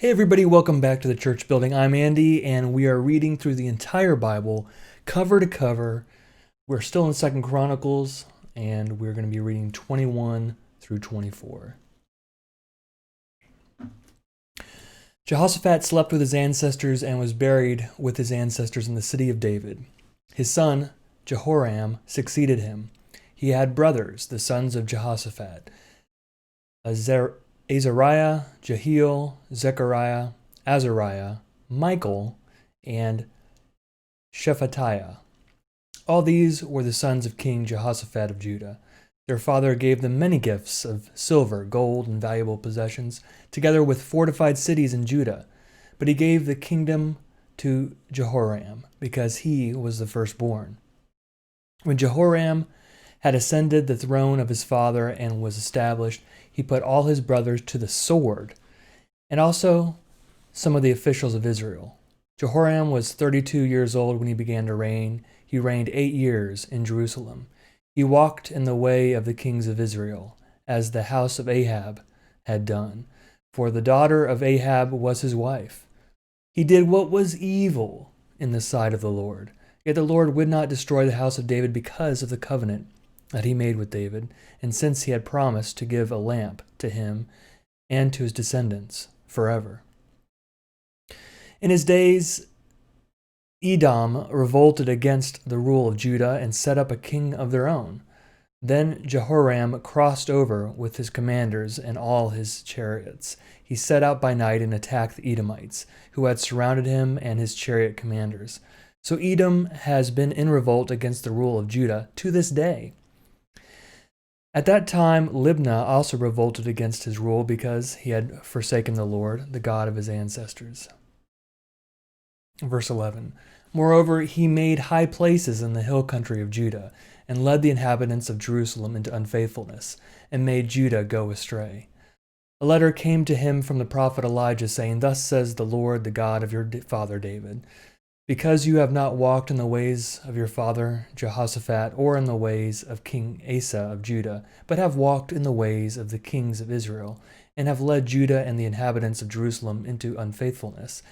Hey everybody, welcome back to the church building. I'm Andy, and we are reading through the entire Bible, cover to cover. We're still in 2nd Chronicles, and we're going to be reading 21 through 24. Jehoshaphat slept with his ancestors and was buried with his ancestors in the city of David. His son, Jehoram, succeeded him. He had brothers, the sons of Jehoshaphat, Azariah, Jehiel, Zechariah, Azariah, Michael, and Shephatiah. All these were the sons of King Jehoshaphat of Judah. Their father gave them many gifts of silver, gold, and valuable possessions, together with fortified cities in Judah. But he gave the kingdom to Jehoram, because he was the firstborn. When Jehoram had ascended the throne of his father and was established, he put all his brothers to the sword, and also some of the officials of Israel. Jehoram was 32 years old when he began to reign. He reigned 8 years in Jerusalem. He walked in the way of the kings of Israel, as the house of Ahab had done, for the daughter of Ahab was his wife. He did what was evil in the sight of the Lord. Yet the Lord would not destroy the house of David because of the covenant that he made with David, and since he had promised to give a lamp to him and to his descendants forever. In his days, Edom revolted against the rule of Judah and set up a king of their own. Then Jehoram crossed over with his commanders and all his chariots. He set out by night and attacked the Edomites, who had surrounded him and his chariot commanders. So Edom has been in revolt against the rule of Judah to this day. At that time, Libnah also revolted against his rule because he had forsaken the Lord, the God of his ancestors. Verse 11. Moreover, he made high places in the hill country of Judah, and led the inhabitants of Jerusalem into unfaithfulness, and made Judah go astray. A letter came to him from the prophet Elijah, saying, Thus says the Lord, the God of your father David, because you have not walked in the ways of your father Jehoshaphat, or in the ways of King Asa of Judah, but have walked in the ways of the kings of Israel, and have led Judah and the inhabitants of Jerusalem into unfaithfulness,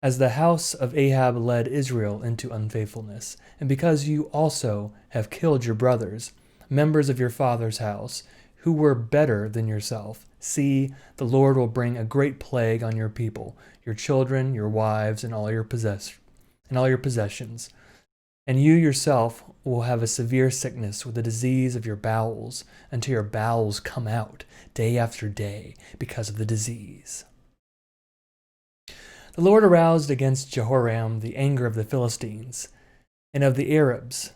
as the house of Ahab led Israel into unfaithfulness, and because you also have killed your brothers, members of your father's house, who were better than yourself. See, the Lord will bring a great plague on your people, your children, your wives, and all your possessions, and you yourself will have a severe sickness with the disease of your bowels, until your bowels come out day after day because of the disease. The Lord aroused against Jehoram the anger of the Philistines and of the Arabs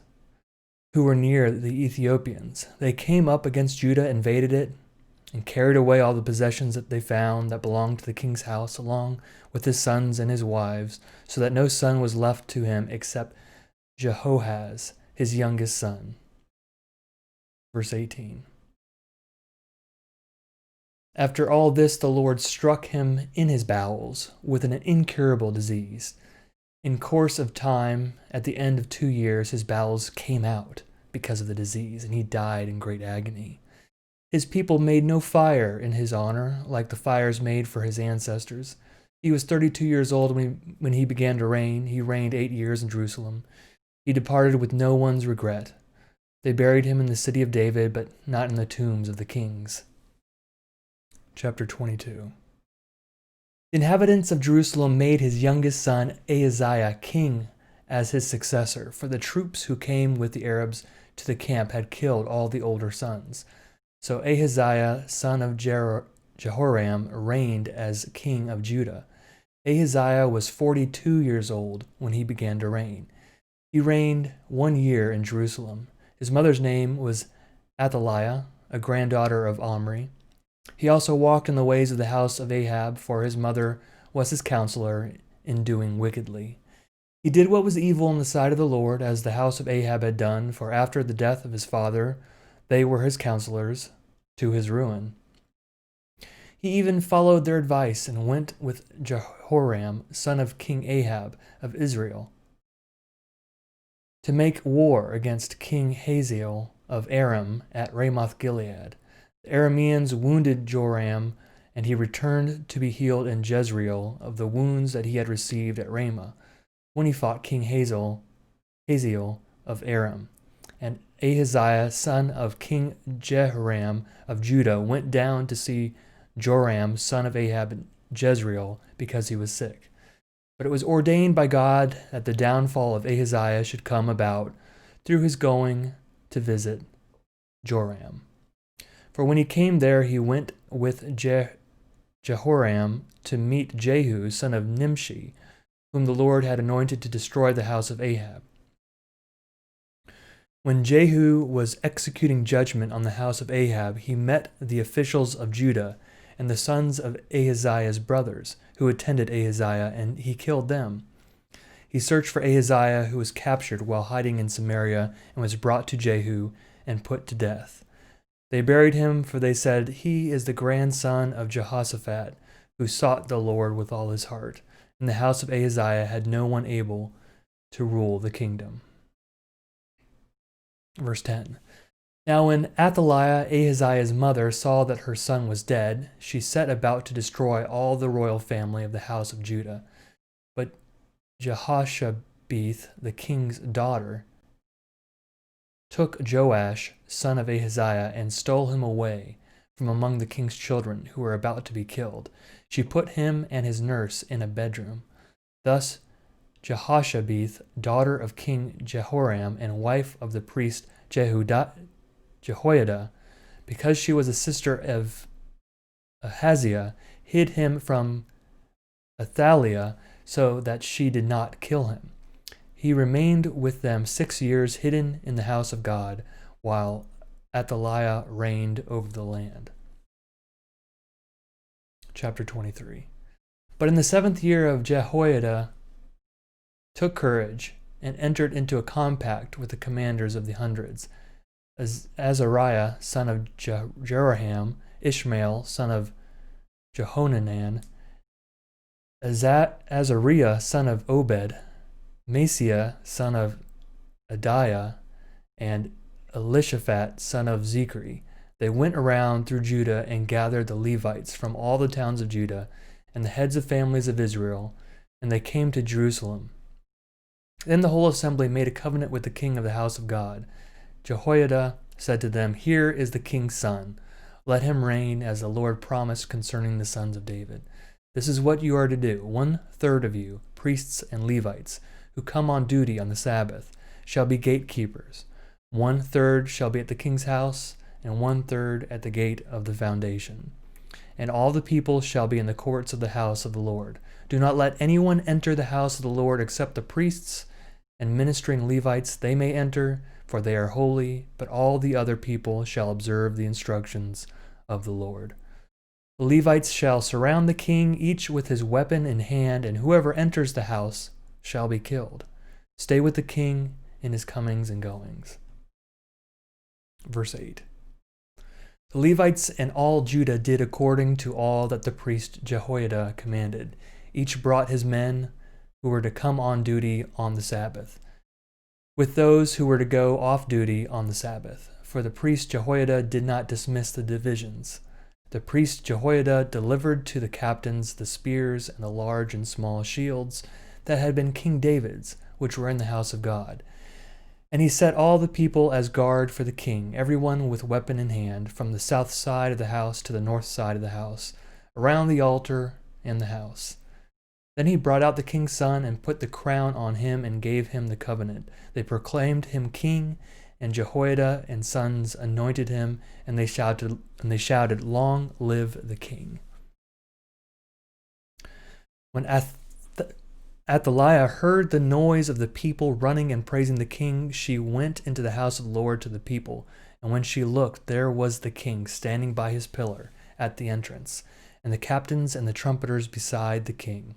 who were near the Ethiopians. They came up against Judah, invaded it, and carried away all the possessions that they found that belonged to the king's house, along with his sons and his wives, so that no son was left to him except Jehoahaz, his youngest son. Verse 18. After all this, the Lord struck him in his bowels with an incurable disease. In course of time, at the end of 2 years, his bowels came out because of the disease, and he died in great agony. His people made no fire in his honor, like the fires made for his ancestors. He was 32 years old when he began to reign. He reigned 8 years in Jerusalem. He departed with no one's regret. They buried him in the city of David, but not in the tombs of the kings. Chapter 22. The inhabitants of Jerusalem made his youngest son Ahaziah king as his successor, for the troops who came with the Arabs to the camp had killed all the older sons. So Ahaziah, son of Jehoram, reigned as king of Judah. Ahaziah was 42 years old when he began to reign. He reigned 1 year in Jerusalem. His mother's name was Athaliah, a granddaughter of Omri. He also walked in the ways of the house of Ahab, for his mother was his counselor in doing wickedly. He did what was evil in the sight of the Lord, as the house of Ahab had done, for after the death of his father, they were his counselors, to his ruin. He even followed their advice and went with Jehoram, son of King Ahab of Israel, to make war against King Hazael of Aram at Ramoth Gilead. The Arameans wounded Joram and he returned to be healed in Jezreel of the wounds that he had received at Ramah, when he fought King Hazael of Aram. And Ahaziah, son of King Jehoram of Judah, went down to see Joram, son of Ahab, in Jezreel, because he was sick. But it was ordained by God that the downfall of Ahaziah should come about through his going to visit Joram. For when he came there, he went with Jehoram to meet Jehu, son of Nimshi, whom the Lord had anointed to destroy the house of Ahab. When Jehu was executing judgment on the house of Ahab, he met the officials of Judah and the sons of Ahaziah's brothers, who attended Ahaziah, and he killed them. He searched for Ahaziah, who was captured while hiding in Samaria, and was brought to Jehu and put to death. They buried him, for they said, "He is the grandson of Jehoshaphat, who sought the Lord with all his heart." And the house of Ahaziah had no one able to rule the kingdom. Verse 10. Now when Athaliah, Ahaziah's mother, saw that her son was dead, she set about to destroy all the royal family of the house of Judah. But Jehoshabeth, the king's daughter, took Joash, son of Ahaziah, and stole him away from among the king's children who were about to be killed. She put him and his nurse in a bedroom. Thus Jehoshabeth, daughter of King Jehoram and wife of the priest Jehoiada, because she was a sister of Ahaziah, hid him from Athaliah so that she did not kill him. He remained with them 6 years, hidden in the house of God, while Athaliah reigned over the land. Chapter 23. But in the 7th year of Jehoiada took courage and entered into a compact with the commanders of the hundreds, Azariah, son of Jeroham, Ishmael, son of Jehohanan, Azariah, son of Obed, Maaseiah, son of Adiah, and Elishaphat, son of Zichri. They went around through Judah and gathered the Levites from all the towns of Judah and the heads of families of Israel, and they came to Jerusalem. Then the whole assembly made a covenant with the king of the house of God. Jehoiada said to them, "Here is the king's son. Let him reign as the Lord promised concerning the sons of David. This is what you are to do. 1/3 of you, priests and Levites, who come on duty on the Sabbath, shall be gatekeepers. 1/3 shall be at the king's house, and 1/3 at the gate of the foundation. And all the people shall be in the courts of the house of the Lord. Do not let anyone enter the house of the Lord except the priests and ministering Levites. They may enter, for they are holy, but all the other people shall observe the instructions of the Lord. The Levites shall surround the king, each with his weapon in hand, and whoever enters the house shall be killed. Stay with the king in his comings and goings." Verse 8. The Levites and all Judah did according to all that the priest Jehoiada commanded. Each brought his men who were to come on duty on the Sabbath, with those who were to go off duty on the Sabbath. For the priest Jehoiada did not dismiss the divisions. The priest Jehoiada delivered to the captains the spears and the large and small shields that had been King David's, which were in the house of God. And he set all the people as guard for the king, everyone with weapon in hand, from the south side of the house to the north side of the house, around the altar and the house. Then he brought out the king's son and put the crown on him and gave him the covenant. They proclaimed him king, and Jehoiada and sons anointed him, and they shouted, "Long live the king." When Athaliah heard the noise of the people running and praising the king, she went into the house of the Lord to the people. And when she looked, there was the king standing by his pillar at the entrance, and the captains and the trumpeters beside the king,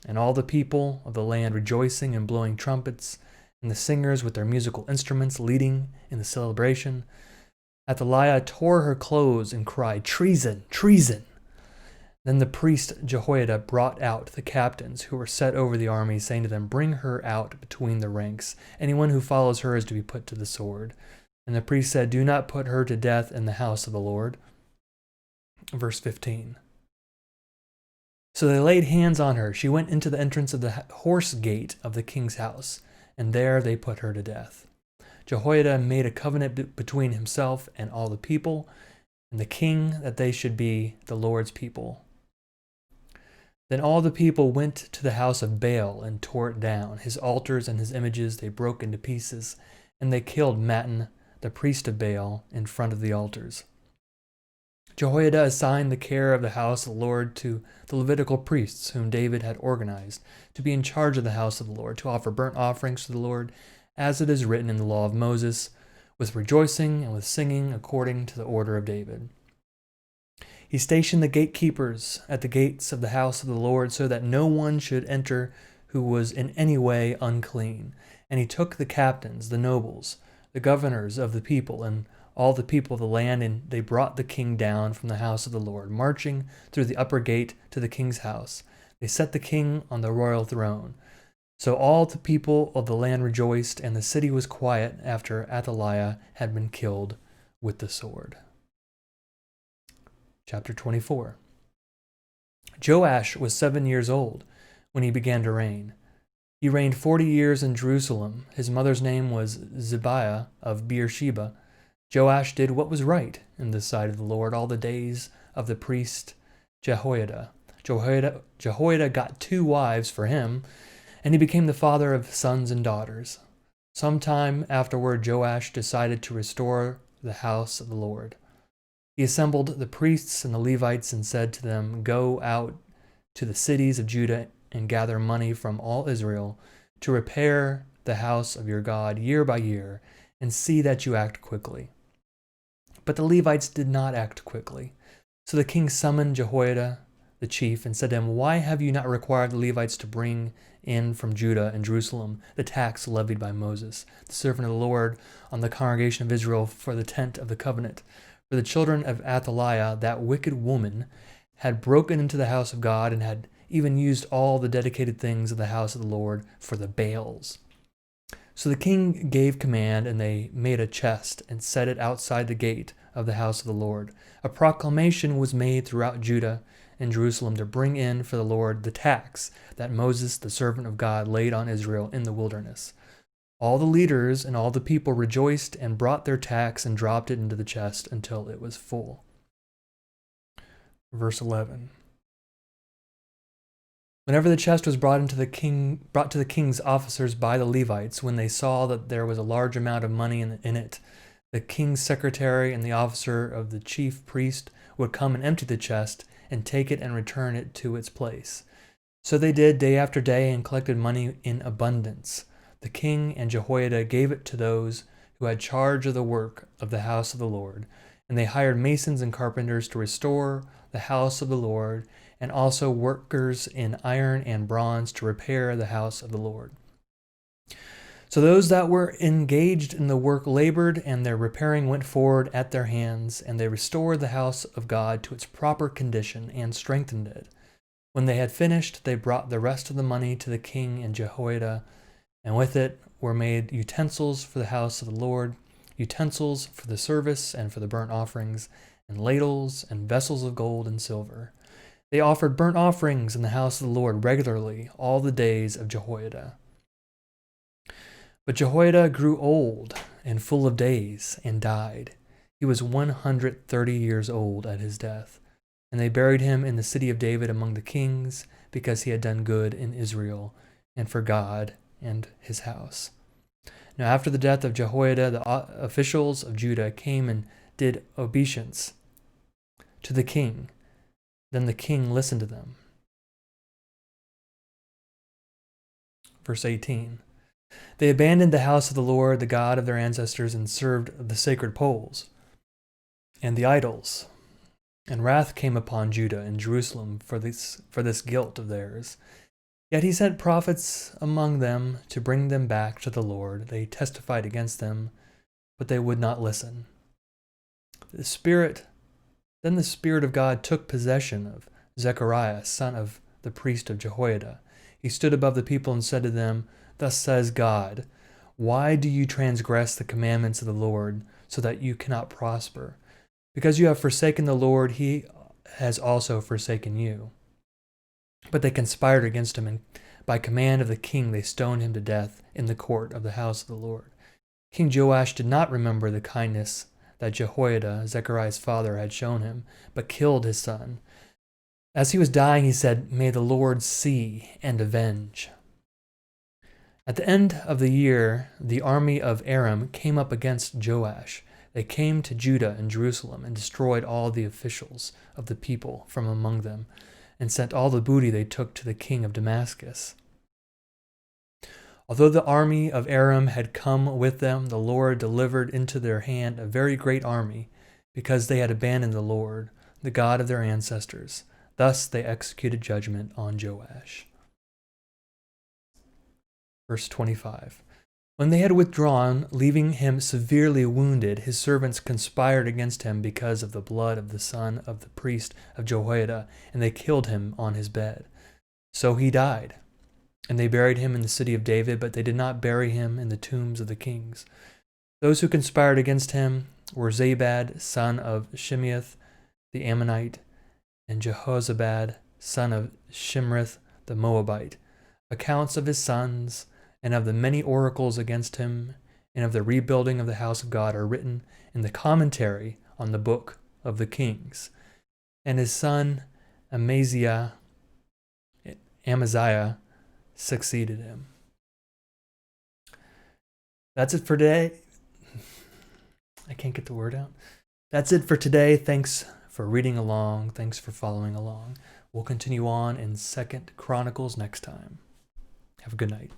and all the people of the land rejoicing and blowing trumpets, and the singers with their musical instruments leading in the celebration. Athaliah tore her clothes and cried, "Treason! Treason!" Then the priest Jehoiada brought out the captains who were set over the army, saying to them, "Bring her out between the ranks. Anyone who follows her is to be put to the sword." And the priest said, "Do not put her to death in the house of the Lord." Verse 15. So they laid hands on her. She went into the entrance of the horse gate of the king's house, and there they put her to death. Jehoiada made a covenant between himself and all the people, and the king, that they should be the Lord's people. Then all the people went to the house of Baal and tore it down. His altars and his images they broke into pieces, and they killed Mattan, the priest of Baal, in front of the altars. Jehoiada assigned the care of the house of the Lord to the Levitical priests, whom David had organized, to be in charge of the house of the Lord, to offer burnt offerings to the Lord, as it is written in the law of Moses, with rejoicing and with singing according to the order of David. He stationed the gatekeepers at the gates of the house of the Lord, so that no one should enter who was in any way unclean. And he took the captains, the nobles, the governors of the people, and all the people of the land, and they brought the king down from the house of the Lord, marching through the upper gate to the king's house. They set the king on the royal throne. So all the people of the land rejoiced, and the city was quiet after Athaliah had been killed with the sword. Chapter 24. Joash was 7 years old when he began to reign. He reigned 40 years in Jerusalem. His mother's name was Zibiah of Beersheba. Joash did what was right in the sight of the Lord all the days of the priest Jehoiada. Jehoiada got 2 wives for him, and he became the father of sons and daughters. Sometime afterward, Joash decided to restore the house of the Lord. He assembled the priests and the Levites and said to them, "Go out to the cities of Judah and gather money from all Israel to repair the house of your God year by year, and see that you act quickly." But the Levites did not act quickly. So the king summoned Jehoiada, the chief, and said to him, "Why have you not required the Levites to bring in from Judah and Jerusalem the tax levied by Moses, the servant of the Lord, on the congregation of Israel for the tent of the covenant? For the children of Athaliah, that wicked woman, had broken into the house of God and had even used all the dedicated things of the house of the Lord for the Baals." So the king gave command, and they made a chest and set it outside the gate of the house of the Lord. A proclamation was made throughout Judah and Jerusalem to bring in for the Lord the tax that Moses, the servant of God, laid on Israel in the wilderness. All the leaders and all the people rejoiced and brought their tax and dropped it into the chest until it was full. Verse 11. Whenever the chest was brought to the king's officers by the Levites, when they saw that there was a large amount of money in it, the king's secretary and the officer of the chief priest would come and empty the chest and take it and return it to its place. So they did day after day and collected money in abundance. The king and Jehoiada gave it to those who had charge of the work of the house of the Lord, and they hired masons and carpenters to restore the house of the Lord, and also workers in iron and bronze to repair the house of the Lord. So those that were engaged in the work labored, and their repairing went forward at their hands, and they restored the house of God to its proper condition and strengthened it. When they had finished, they brought the rest of the money to the king and Jehoiada, and with it were made utensils for the house of the Lord, utensils for the service and for the burnt offerings, and ladles and vessels of gold and silver. They offered burnt offerings in the house of the Lord regularly all the days of Jehoiada. But Jehoiada grew old and full of days and died. He was 130 years old at his death, and they buried him in the city of David among the kings, because he had done good in Israel and for God and his house. Now after the death of Jehoiada, the officials of Judah came and did obeisance to the king. Then the king listened to them. Verse 18. They abandoned the house of the Lord, the God of their ancestors, and served the sacred poles and the idols. And wrath came upon Judah and Jerusalem for this guilt of theirs. Yet he sent prophets among them to bring them back to the Lord. They testified against them, but they would not listen. Then the Spirit of God took possession of Zechariah, son of the priest of Jehoiada. He stood above the people and said to them, "Thus says God, why do you transgress the commandments of the Lord, so that you cannot prosper? Because you have forsaken the Lord, he has also forsaken you. But they conspired against him, and by command of the king they stoned him to death in the court of the house of the Lord. King Joash did not remember the kindness that Jehoiada, Zechariah's father, had shown him, but killed his son. As he was dying, he said, "May the Lord see and avenge." At the end of the year, the army of Aram came up against Joash. They came to Judah and Jerusalem and destroyed all the officials of the people from among them, and sent all the booty they took to the king of Damascus. Although the army of Aram had come with them, the Lord delivered into their hand a very great army, because they had abandoned the Lord, the God of their ancestors. Thus they executed judgment on Joash. Verse 25. When they had withdrawn, leaving him severely wounded, his servants conspired against him because of the blood of the son of the priest of Jehoiada, and they killed him on his bed. So he died. And they buried him in the city of David, but they did not bury him in the tombs of the kings. Those who conspired against him were Zabad, son of Shimeath the Ammonite, and Jehozabad, son of Shimrith the Moabite. Accounts of his sons and of the many oracles against him and of the rebuilding of the house of God are written in the commentary on the book of the kings. And his son Amaziah succeeded him. That's it for today. I can't get the word out. That's it for today. Thanks for reading along. Thanks for following along. We'll continue on in 2 Chronicles next time. Have a good night.